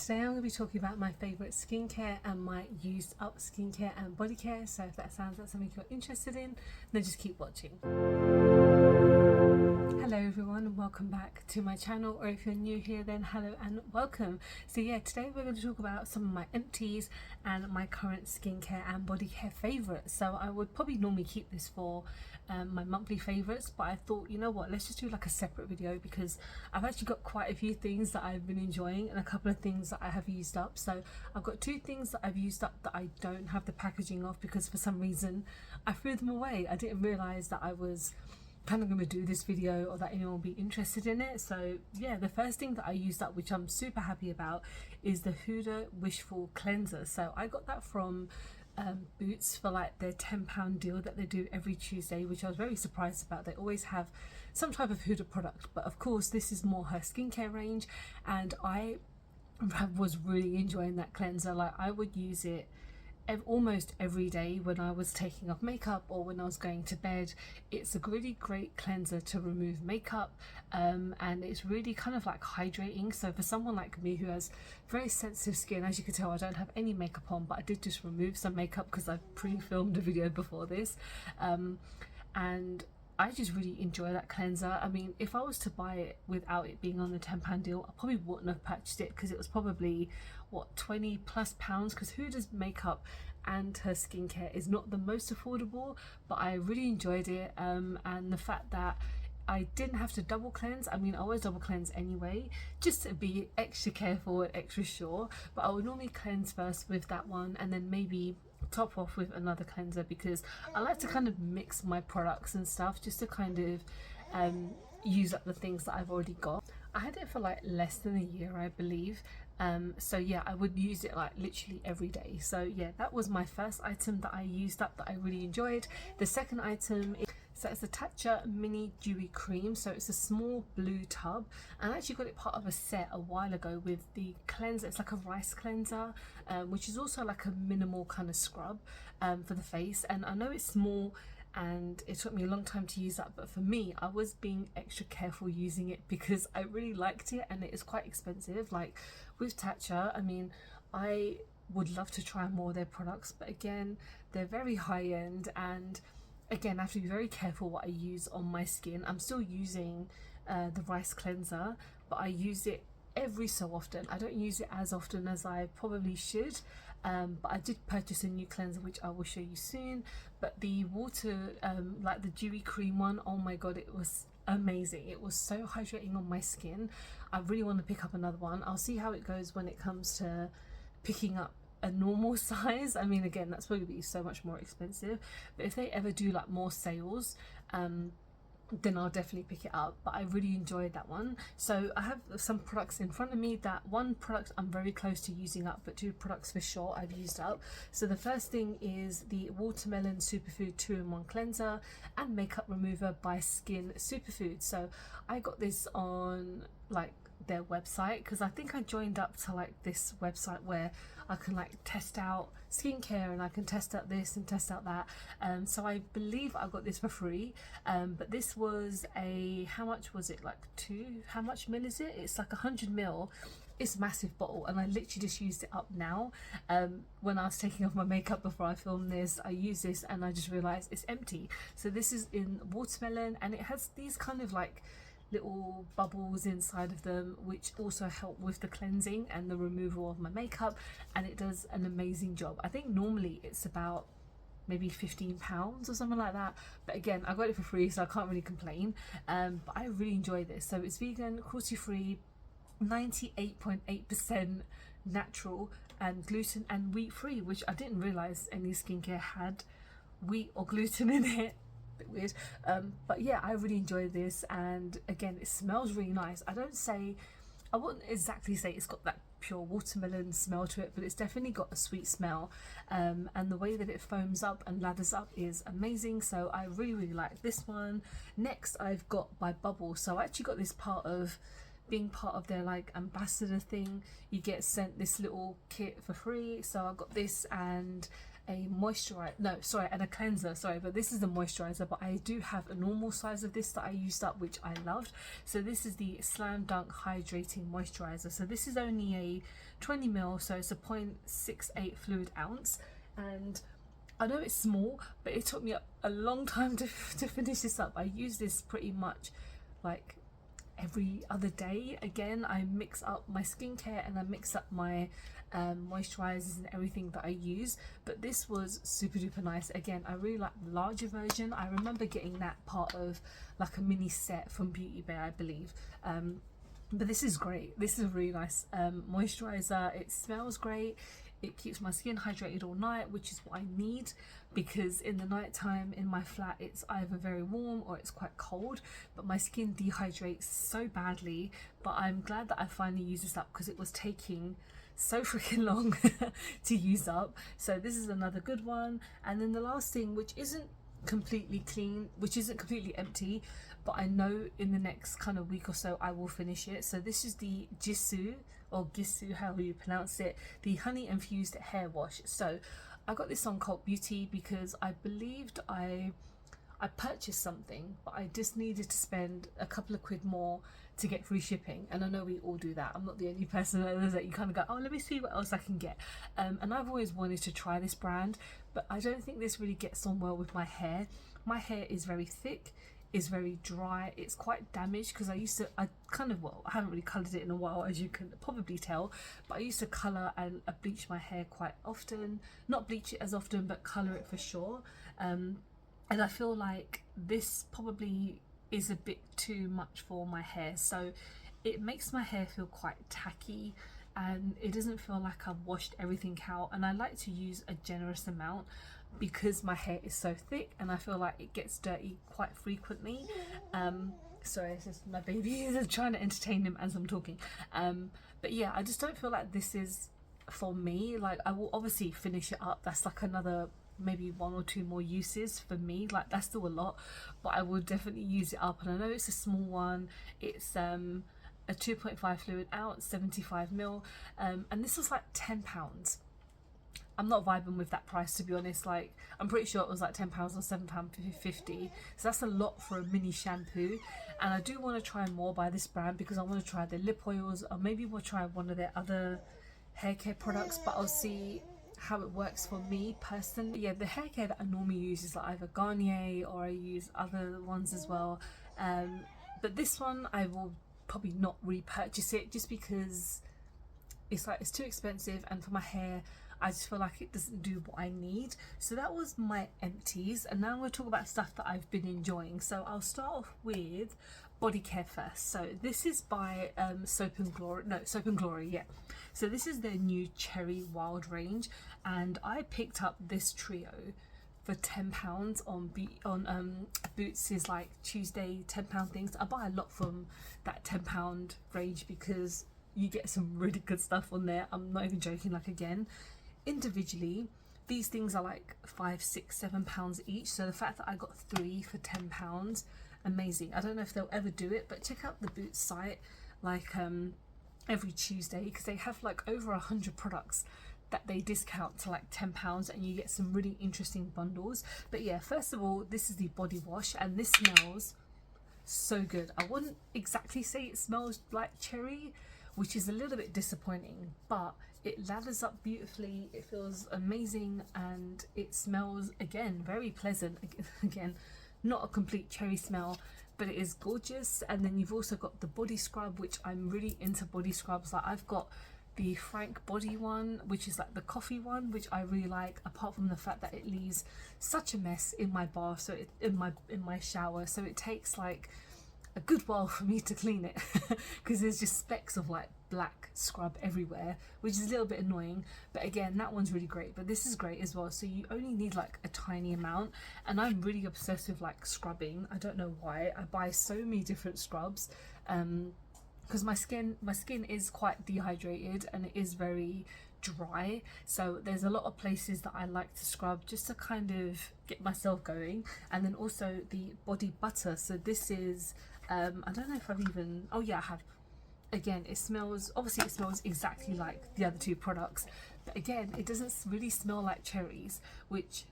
today I'm going to be talking about my favourite skincare and my used up skincare and body care. So if that sounds like something you're interested in, then just keep watching. Hello everyone and welcome back to my channel, or if you're new here then hello and welcome. So yeah, today we're going to talk about some of my empties and my current skincare and body care favourites. So I would probably normally keep this for my monthly favourites, but I thought, you know what, let's just do like a separate video because I've actually got quite a few things that I've been enjoying and a couple of things that I have used up. So I've got two things that I've used up that I don't have the packaging of because for some reason I threw them away. I didn't realise that I was kind of going to do this video or that anyone will be interested in it. So yeah, the first thing that I used up, which I'm super happy about, is the Huda Wishful Cleanser. So I got that from Boots for like their £10 deal that they do every Tuesday, which I was very surprised about. They always have some type of Huda product, but of course this is more her skincare range, and I was really enjoying that cleanser. Like I would use it almost every day when I was taking off makeup or when I was going to bed. It's a really great cleanser to remove makeup, and it's really kind of like hydrating. So for someone like me who has very sensitive skin, as you can tell I don't have any makeup on, but I did just remove some makeup because I pre-filmed a video before this, and I just really enjoy that cleanser. I mean, if I was to buy it without it being on the £10 deal, I probably wouldn't have purchased it because it was probably, what, £20+ because Huda's makeup and her skincare is not the most affordable, but I really enjoyed it, and the fact that I didn't have to double cleanse. I mean, I always double cleanse anyway, just to be extra careful and extra sure, but I would normally cleanse first with that one and then maybe top off with another cleanser because I like to kind of mix my products and stuff just to kind of use up the things that I've already got. I had it for like less than a year, I believe, so yeah, I would use it like literally every day. So yeah, that was my first item that I used up that I really enjoyed. The second item is, so it's a Tatcha Mini Dewy Cream. So it's a small blue tub, and I actually got it part of a set a while ago with the cleanser. It's like a rice cleanser, which is also like a minimal kind of scrub for the face. And I know it's small and it took me a long time to use that, but for me, I was being extra careful using it because I really liked it, and it is quite expensive. Like with Tatcha, I mean, I would love to try more of their products, but again, they're very high end, and again, I have to be very careful what I use on my skin. I'm still using the rice cleanser, but I use it every so often. I don't use it as often as I probably should, but I did purchase a new cleanser which I will show you soon. But the water, like the dewy cream one, oh my god, it was amazing. It was so hydrating on my skin. I really want to pick up another one. I'll see how it goes when it comes to picking up a normal size. I mean, again, that's going to be so much more expensive, but if they ever do like more sales, then I'll definitely pick it up. But I really enjoyed that one. So I have some products in front of me. That one product I'm very close to using up, but two products for sure I've used up. So the first thing is the Watermelon Superfood 2-in-1 Cleanser and Makeup Remover by Skin Superfood. So I got this on like their website because I think I joined up to like this website where I can like test out skincare and I can test out this and test out that, so I believe I got this for free, but this was a, how much was it, like how much mil is it? It's like 100 ml. It's a massive bottle, and I literally just used it up now. When I was taking off my makeup before I filmed this, I used this and I just realized it's empty. So this is in watermelon, and it has these kind of like little bubbles inside of them which also help with the cleansing and the removal of my makeup, and it does an amazing job. I think normally it's about maybe £15 or something like that, but again, I got it for free, so I can't really complain. But I really enjoy this. So it's vegan, cruelty free, 98.8% natural, and gluten and wheat free, which I didn't realize any skincare had wheat or gluten in it. Bit weird, but yeah, I really enjoy this, and again, it smells really nice. I wouldn't exactly say it's got that pure watermelon smell to it, but it's definitely got a sweet smell, and the way that it foams up and lathers up is amazing. So I really like this one. Next, I've got by Bubble. So I actually got this part of being part of their like ambassador thing. You get sent this little kit for free, so I got this and a moisturizer, no sorry, and a cleanser, sorry, but this is the moisturizer. But I do have a normal size of this that I used up, which I loved. So this is the Slam Dunk Hydrating Moisturizer. So this is only a 20 ml, so it's a 0.68 fluid ounce, and I know it's small, but it took me a long time to finish this up. I use this pretty much like every other day. Again, I mix up my skincare and I mix up my moisturizers and everything that I use, but this was super duper nice. Again, I really like the larger version. I remember getting that part of like a mini set from Beauty Bay, I believe. But this is great. This is a really nice moisturizer. It smells great. It keeps my skin hydrated all night, which is what I need, because in the night time in my flat it's either very warm or it's quite cold, but my skin dehydrates so badly. But I'm glad that I finally used this up, because it was taking so freaking long to use up. So this is another good one. And then the last thing, which isn't completely clean, which isn't completely empty, but I know in the next kind of week or so I will finish it. So this is the Jisoo, or Gissu, however you pronounce it, the honey infused hair wash. So I got this on Cult Beauty because I believed I purchased something, but I just needed to spend a couple of quid more to get free shipping. And I know we all do that. I'm not the only person that you kind of go, oh, let me see what else I can get. And I've always wanted to try this brand, but I don't think this really gets on well with my hair. My hair is very thick, is very dry, it's quite damaged, because I haven't really coloured it in a while, as you can probably tell, but I used to colour and bleach my hair quite often. Not bleach it as often, but colour it for sure. And I feel like this probably is a bit too much for my hair, so it makes my hair feel quite tacky, and it doesn't feel like I've washed everything out. And I like to use a generous amount, because my hair is so thick and I feel like it gets dirty quite frequently. Sorry, it's just my baby is trying to entertain him as I'm talking. But yeah, I just don't feel like this is for me. Like, I will obviously finish it up. That's like another maybe 1 or 2 more uses for me. Like, that's still a lot, but I will definitely use it up. And I know it's a small one. It's a 2.5 fluid ounce, 75 ml, and this was like £10. I'm not vibing with that price, to be honest. Like, I'm pretty sure it was like £10 or £7.50. So that's a lot for a mini shampoo. And I do want to try more by this brand, because I want to try their lip oils, or maybe we'll try one of their other hair care products, but I'll see how it works for me personally. Yeah, the hair care that I normally use is like either Garnier, or I use other ones as well. But this one, I will probably not repurchase it, just because it's too expensive, and for my hair I just feel like it doesn't do what I need. So that was my empties, and now I'm going to talk about stuff that I've been enjoying. So I'll start off with body care first. So this is by Soap and Glory, yeah. So this is their new Cherry Wild range, and I picked up this trio for £10 on Boots' like Tuesday £10 things. I buy a lot from that £10 range, because you get some really good stuff on there. I'm not even joking. Like, again, individually these things are like £5, £6, £7 each, so the fact that I got 3 for £10, amazing. I don't know if they'll ever do it, but check out the Boots site like every Tuesday, because they have like over 100 products that they discount to like £10, and you get some really interesting bundles. But yeah, first of all, this is the body wash, and this smells so good. I wouldn't exactly say it smells like cherry, which is a little bit disappointing, but it lathers up beautifully, it feels amazing, and it smells, again, very pleasant. Again, not a complete cherry smell, but it is gorgeous. And then you've also got the body scrub, which I'm really into body scrubs. Like, I've got the Frank body one, which is like the coffee one, which I really like, apart from the fact that it leaves such a mess in my bath, so in my shower, so it takes like a good while for me to clean it, because there's just specks of like black scrub everywhere, which is a little bit annoying. But again, that one's really great, but this is great as well. So you only need like a tiny amount, and I'm really obsessed with like scrubbing. I don't know why. I buy so many different scrubs because my skin is quite dehydrated, and it is very dry, so there's a lot of places that I like to scrub just to kind of get myself going. And then also the body butter. So this is I don't know if I've even, oh yeah, I have. Again, it smells exactly like the other 2 products, But again, it doesn't really smell like cherries, which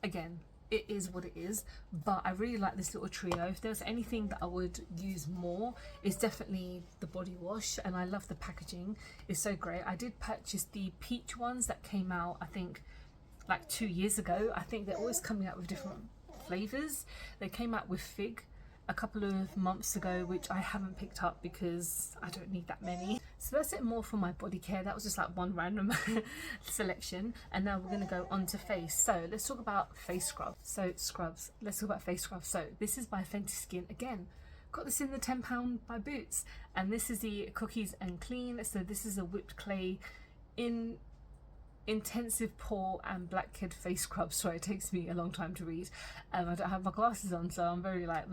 again, it is what it is. But I really like this little trio. If there's anything that I would use more, it's definitely the body wash, and I love the packaging. It's so great. I did purchase the peach ones that came out, I think like 2 years ago. I think they're always coming out with different flavors. They came out with fig a couple of months ago, which I haven't picked up because I don't need that many. So that's it more for my body care. That was just like one random selection, and now we're going to go on to face. So let's talk about face scrubs. Let's talk about face scrubs. So this is by Fenty Skin. Again, got this in the £10 by Boots, and this is the Cookies and Clean. So this is a whipped clay in intensive pore and blackhead face scrub. Sorry, it takes me a long time to read. I don't have my glasses on, so I'm very like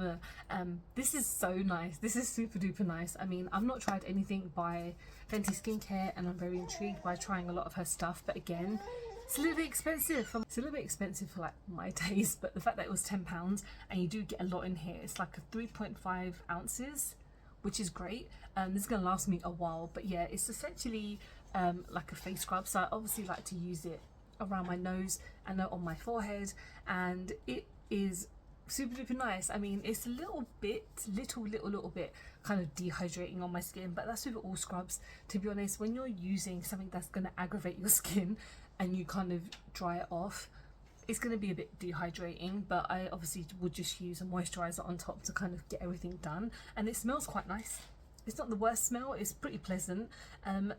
this is so nice. This is super duper nice. I mean, I've not tried anything by Fenty Skincare, and I'm very intrigued by trying a lot of her stuff, but again, it's a little bit expensive. It's a little bit expensive for like my taste, but the fact that it was £10 and you do get a lot in here, it's like a 3.5 ounces, which is great. This is gonna last me a while, but yeah, it's essentially like a face scrub. So I obviously like to use it around my nose and on my forehead, and it is super duper nice. I mean, it's a little bit kind of dehydrating on my skin, but that's with all scrubs, to be honest. When you're using something that's going to aggravate your skin and you kind of dry it off, it's going to be a bit dehydrating, but I obviously would just use a moisturizer on top to kind of get everything done, and it smells quite nice. It's not the worst smell, it's pretty pleasant.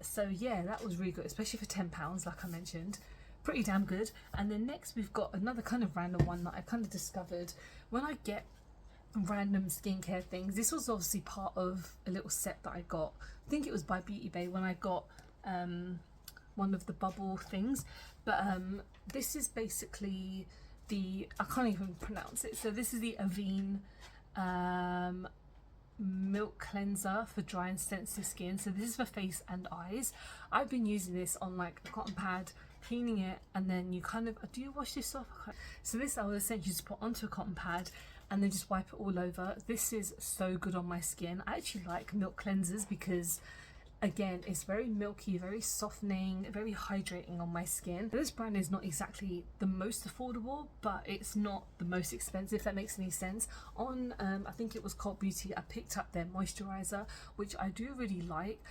So yeah, that was really good, especially for £10, like I mentioned. Pretty damn good. And then next we've got another kind of random one that I kind of discovered when I get random skincare things. This was obviously part of a little set that I got. I think it was by Beauty Bay when I got one of the bubble things. But this is basically the, I can't even pronounce it. So this is the Avene milk cleanser for dry and sensitive skin. So this is for face and eyes. I've been using this on like a cotton pad, cleaning it, and then you kind of, do you wash this off? So this I would essentially just put onto a cotton pad and then just wipe it all over. This is so good on my skin. I actually like milk cleansers because again, it's very milky, very softening, very hydrating on my skin. This brand is not exactly the most affordable, but it's not the most expensive, if that makes any sense. On I think it was Cult Beauty, I picked up their moisturizer, which I do really like,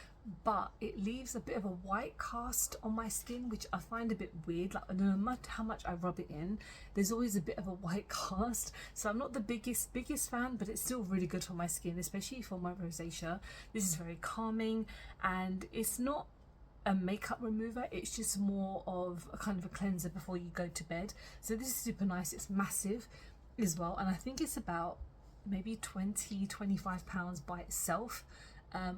but it leaves a bit of a white cast on my skin, which I find a bit weird. Like, no matter how much I rub it in, there's always a bit of a white cast. So I'm not the biggest fan, but it's still really good for my skin, especially for my rosacea. This is very calming, and it's not a makeup remover, it's just more of a kind of a cleanser before you go to bed. So this is super nice. It's massive as well, and I think it's about maybe £20-25 by itself.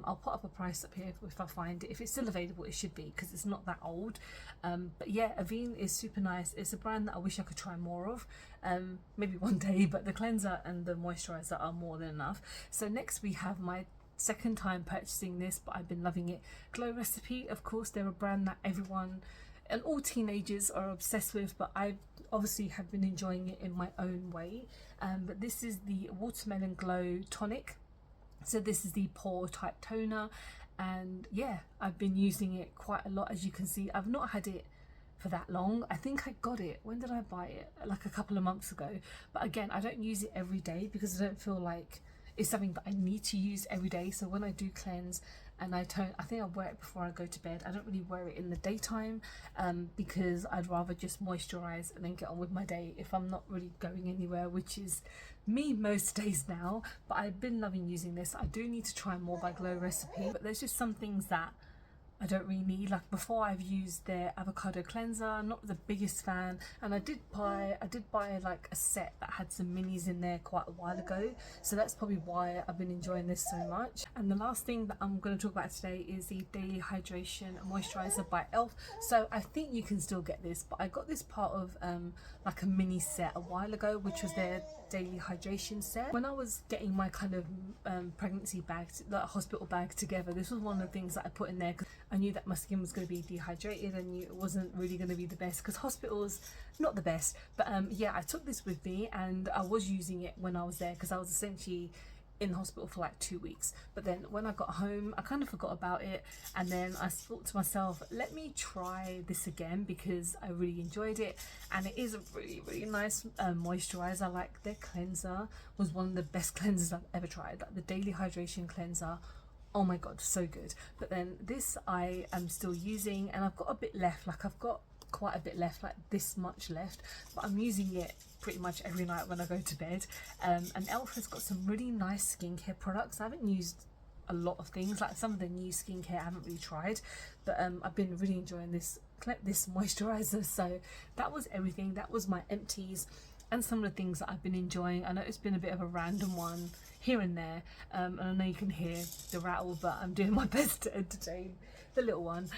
I'll put up a price up here if I find it. If it's still available, it should be, because it's not that old. But yeah, Avene is super nice. It's a brand that I wish I could try more of, maybe one day, but the cleanser and the moisturizer are more than enough. So next we have my second time purchasing this, but I've been loving it. Glow Recipe, of course, they're a brand that everyone and all teenagers are obsessed with, but I obviously have been enjoying it in my own way. But this is the Watermelon Glow Tonic. So this is the pore type toner, and yeah, I've been using it quite a lot. As you can see, I've not had it for that long. I think I got it, when did I buy it? Like a couple of months ago. But again, I don't use it every day because I don't feel like it's something that I need to use every day. So when I do cleanse and I think I wear it before I go to bed. I don't really wear it in the daytime because I'd rather just moisturize and then get on with my day if I'm not really going anywhere, which is me most days now. But I've been loving using this. I do need to try more by Glow Recipe, but there's just some things that I don't really need. Like before, I've used their avocado cleanser. I'm not the biggest fan, and I did buy like a set that had some minis in there quite a while ago, so that's probably why I've been enjoying this so much. And the last thing that I'm going to talk about today is the Daily Hydration Moisturizer by ELF. So I think you can still get this, but I got this part of like a mini set a while ago, which was their daily hydration set. When I was getting my kind of pregnancy bag, the hospital bag together, this was one of the things that I put in there because I knew that my skin was going to be dehydrated and it wasn't really going to be the best because hospitals not the best. But yeah, I took this with me and I was using it when I was there because I was essentially in hospital for like 2 weeks. But then when I got home, I kind of forgot about it, and then I thought to myself, let me try this again because I really enjoyed it, and it is a really nice moisturizer. Like their cleanser was one of the best cleansers I've ever tried, like the daily hydration cleanser. Oh my god, so good. But then this I am still using, and I've got a bit left, like I've got quite a bit left, like this much left, but I'm using it pretty much every night when I go to bed. And Elf has got some really nice skincare products. I haven't used a lot of things, like some of the new skincare I haven't really tried, but I've been really enjoying this moisturizer. So that was everything. That was my empties and some of the things that I've been enjoying. I know it's been a bit of a random one here and there, and I know you can hear the rattle, but I'm doing my best to entertain the little one.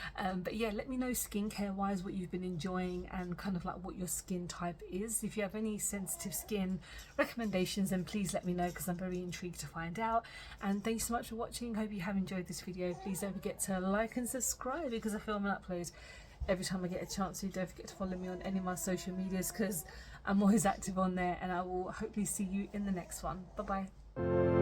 But yeah, let me know skincare wise what you've been enjoying and kind of like what your skin type is. If you have any sensitive skin recommendations, then please let me know, because I'm very intrigued to find out. And thanks so much for watching. Hope you have enjoyed this video. Please don't forget to like and subscribe, because I film and upload every time I get a chance to. Don't forget to follow me on any of my social medias, because I'm always active on there, and I will hopefully see you in the next one. Bye bye.